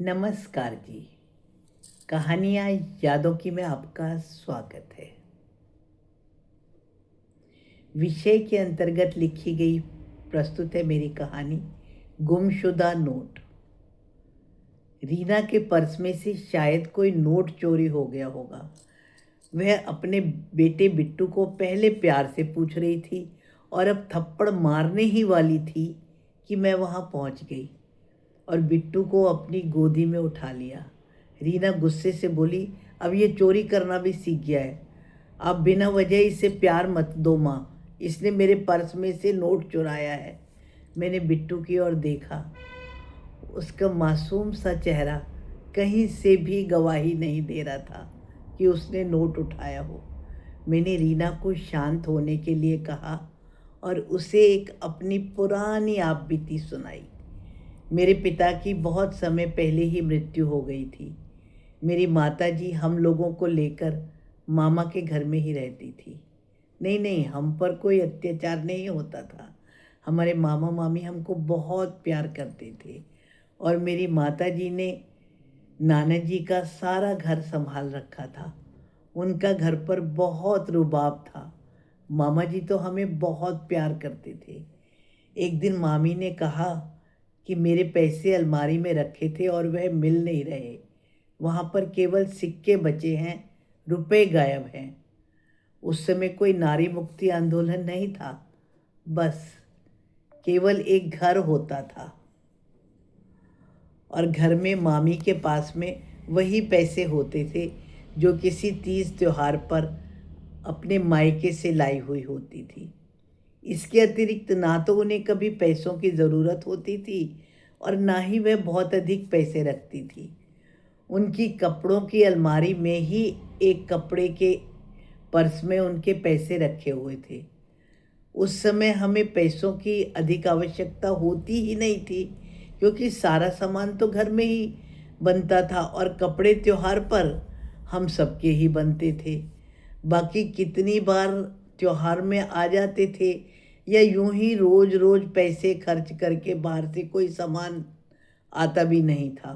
नमस्कार जी। कहानियाँ यादों की में आपका स्वागत है। विषय के अंतर्गत लिखी गई प्रस्तुत है मेरी कहानी गुमशुदा नोट। रीना के पर्स में से शायद कोई नोट चोरी हो गया होगा। वह अपने बेटे बिट्टू को पहले प्यार से पूछ रही थी और अब थप्पड़ मारने ही वाली थी कि मैं वहाँ पहुँच गई और बिट्टू को अपनी गोदी में उठा लिया। रीना गुस्से से बोली, अब ये चोरी करना भी सीख गया है। आप बिना वजह इसे प्यार मत दो माँ, इसने मेरे पर्स में से नोट चुराया है। मैंने बिट्टू की ओर देखा। उसका मासूम सा चेहरा कहीं से भी गवाही नहीं दे रहा था कि उसने नोट उठाया हो। मैंने रीना को शांत होने के लिए कहा और उसे एक अपनी पुरानी आप बीती सुनाई। मेरे पिता की बहुत समय पहले ही मृत्यु हो गई थी। मेरी माताजी हम लोगों को लेकर मामा के घर में ही रहती थी। नहीं नहीं, हम पर कोई अत्याचार नहीं होता था। हमारे मामा मामी हमको बहुत प्यार करते थे और मेरी माताजी ने नाना जी का सारा घर संभाल रखा था। उनका घर पर बहुत रुबाब था। मामा जी तो हमें बहुत प्यार करते थे। एक दिन मामी ने कहा कि मेरे पैसे अलमारी में रखे थे और वह मिल नहीं रहे। वहाँ पर केवल सिक्के बचे हैं, रुपए गायब हैं। उस समय कोई नारी मुक्ति आंदोलन नहीं था, बस केवल एक घर होता था और घर में मामी के पास में वही पैसे होते थे जो किसी तीज त्योहार पर अपने मायके से लाई हुई होती थी। इसके अतिरिक्त ना तो उन्हें कभी पैसों की ज़रूरत होती थी और ना ही वह बहुत अधिक पैसे रखती थी। उनकी कपड़ों की अलमारी में ही एक कपड़े के पर्स में उनके पैसे रखे हुए थे। उस समय हमें पैसों की अधिक आवश्यकता होती ही नहीं थी क्योंकि सारा सामान तो घर में ही बनता था और कपड़े त्योहार पर हम सबके ही बनते थे। बाकी कितनी बार त्योहार में आ जाते थे या यूं ही रोज रोज पैसे खर्च करके बाहर से कोई सामान आता भी नहीं था।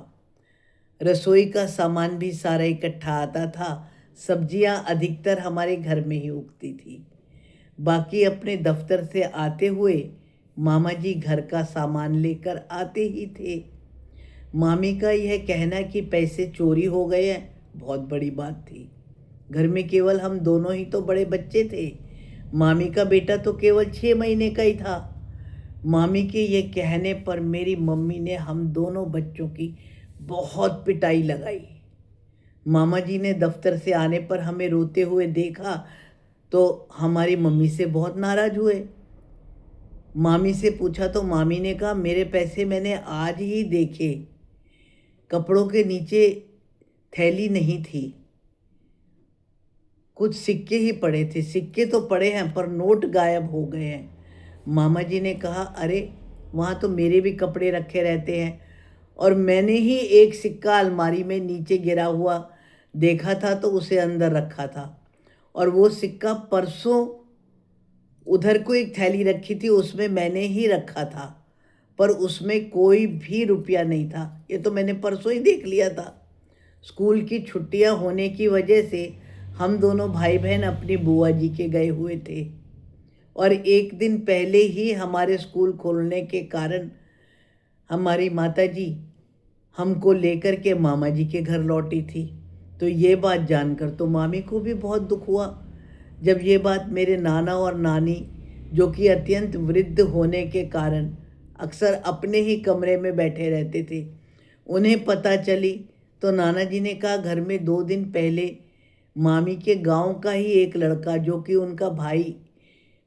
रसोई का सामान भी सारा इकट्ठा आता था। सब्जियां अधिकतर हमारे घर में ही उगती थी। बाकी अपने दफ्तर से आते हुए मामा जी घर का सामान लेकर आते ही थे। मामी का यह कहना कि पैसे चोरी हो गए हैं बहुत बड़ी बात थी। घर में केवल हम दोनों ही तो बड़े बच्चे थे। मामी का बेटा तो केवल 6 महीने का ही था। मामी के ये कहने पर मेरी मम्मी ने हम दोनों बच्चों की बहुत पिटाई लगाई। मामा जी ने दफ्तर से आने पर हमें रोते हुए देखा तो हमारी मम्मी से बहुत नाराज हुए। मामी से पूछा तो मामी ने कहा, मेरे पैसे मैंने आज ही देखे, कपड़ों के नीचे थैली नहीं थी, कुछ सिक्के ही पड़े थे। सिक्के तो पड़े हैं पर नोट गायब हो गए हैं। मामा जी ने कहा, अरे वहाँ तो मेरे भी कपड़े रखे रहते हैं और मैंने ही एक सिक्का अलमारी में नीचे गिरा हुआ देखा था तो उसे अंदर रखा था और वो सिक्का परसों उधर को एक थैली रखी थी उसमें मैंने ही रखा था पर उसमें कोई भी रुपया नहीं था। ये तो मैंने परसों ही देख लिया था। स्कूल की छुट्टियां होने की वजह से हम दोनों भाई बहन अपनी बुआ जी के गए हुए थे और एक दिन पहले ही हमारे स्कूल खोलने के कारण हमारी माताजी हमको लेकर के मामा जी के घर लौटी थी। तो ये बात जानकर तो मामी को भी बहुत दुख हुआ। जब ये बात मेरे नाना और नानी, जो कि अत्यंत वृद्ध होने के कारण अक्सर अपने ही कमरे में बैठे रहते थे, उन्हें पता चली तो नाना जी ने कहा, घर में 2 दिन पहले मामी के गांव का ही एक लड़का जो कि उनका भाई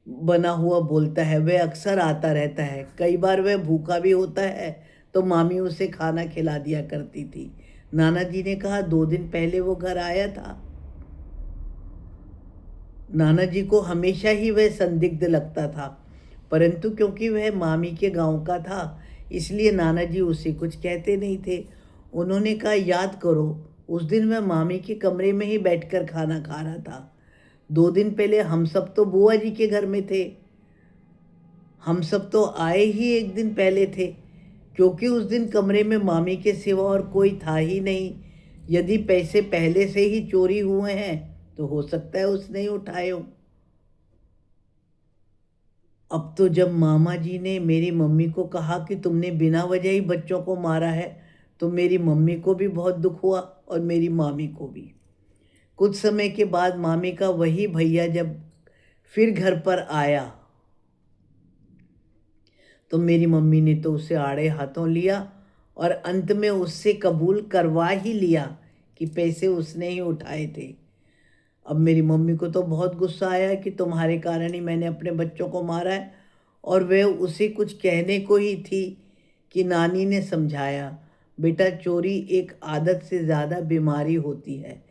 बना हुआ बोलता है, वह अक्सर आता रहता है। कई बार वह भूखा भी होता है तो मामी उसे खाना खिला दिया करती थी। नाना जी ने कहा 2 दिन पहले वो घर आया था। नाना जी को हमेशा ही वह संदिग्ध लगता था परंतु क्योंकि वह मामी के गांव का था इसलिए नाना जी उसे कुछ कहते नहीं थे। उन्होंने कहा, याद करो उस दिन मैं मामी के कमरे में ही बैठकर खाना खा रहा था। 2 दिन पहले हम सब तो बुआ जी के घर में थे। हम सब तो आए ही एक दिन पहले थे क्योंकि उस दिन कमरे में मामी के सिवा और कोई था ही नहीं। यदि पैसे पहले से ही चोरी हुए हैं तो हो सकता है उसने ही उठाए हो। अब तो जब मामा जी ने मेरी मम्मी को कहा कि तुमने बिना वजह ही बच्चों को मारा है, तो मेरी मम्मी को भी बहुत दुख हुआ और मेरी मामी को भी। कुछ समय के बाद मामी का वही भैया जब फिर घर पर आया तो मेरी मम्मी ने तो उसे आड़े हाथों लिया और अंत में उससे कबूल करवा ही लिया कि पैसे उसने ही उठाए थे। अब मेरी मम्मी को तो बहुत गुस्सा आया कि तुम्हारे कारण ही मैंने अपने बच्चों को मारा है, और वह उसे कुछ कहने को ही थी कि नानी ने समझाया, बेटा चोरी एक आदत से ज़्यादा बीमारी होती है।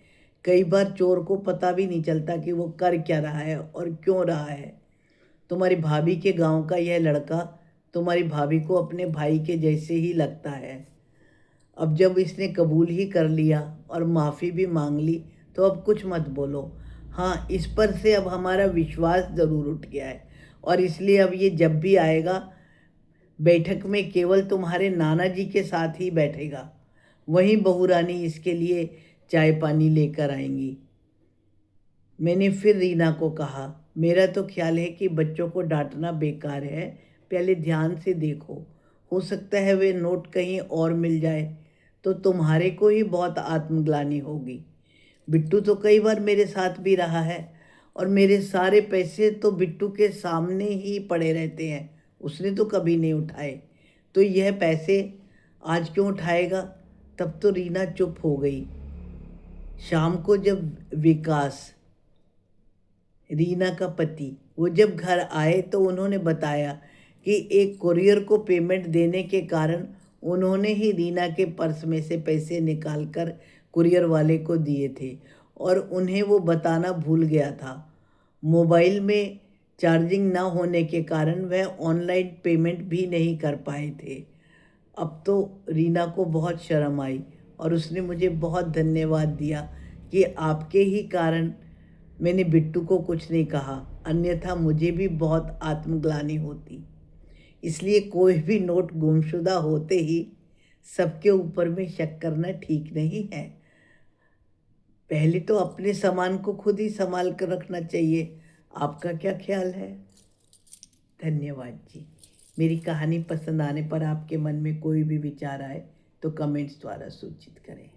कई बार चोर को पता भी नहीं चलता कि वो कर क्या रहा है और क्यों रहा है। तुम्हारी भाभी के गांव का यह लड़का तुम्हारी भाभी को अपने भाई के जैसे ही लगता है। अब जब इसने कबूल ही कर लिया और माफ़ी भी मांग ली तो अब कुछ मत बोलो। हाँ, इस पर से अब हमारा विश्वास ज़रूर उठ गया है, और इसलिए अब ये जब भी आएगा बैठक में केवल तुम्हारे नाना जी के साथ ही बैठेगा। वहीं बहू रानी इसके लिए चाय पानी लेकर आएंगी। मैंने फिर रीना को कहा, मेरा तो ख्याल है कि बच्चों को डांटना बेकार है, पहले ध्यान से देखो। हो सकता है वे नोट कहीं और मिल जाए तो तुम्हारे को ही बहुत आत्मग्लानि होगी। बिट्टू तो कई बार मेरे साथ भी रहा है, और मेरे सारे पैसे तो बिट्टू के सामने ही पड़े रहते हैं, उसने तो कभी नहीं उठाए। तो यह पैसे आज क्यों उठाएगा? तब तो रीना चुप हो गई। शाम को जब विकास, रीना का पति, वो जब घर आए तो उन्होंने बताया कि एक कुरियर को पेमेंट देने के कारण उन्होंने ही रीना के पर्स में से पैसे निकालकर कुरियर वाले को दिए थे, और उन्हें वो बताना भूल गया था। मोबाइल में चार्जिंग ना होने के कारण वह ऑनलाइन पेमेंट भी नहीं कर पाए थे। अब तो रीना को बहुत शर्म आई और उसने मुझे बहुत धन्यवाद दिया कि आपके ही कारण मैंने बिट्टू को कुछ नहीं कहा, अन्यथा मुझे भी बहुत आत्मग्लानि होती। इसलिए कोई भी नोट गुमशुदा होते ही सबके ऊपर में शक करना ठीक नहीं है। पहले तो अपने सामान को खुद ही संभाल कर रखना चाहिए। आपका क्या ख्याल है? धन्यवाद जी। मेरी कहानी पसंद आने पर आपके मन में कोई भी विचार आए तो कमेंट्स द्वारा सूचित करें।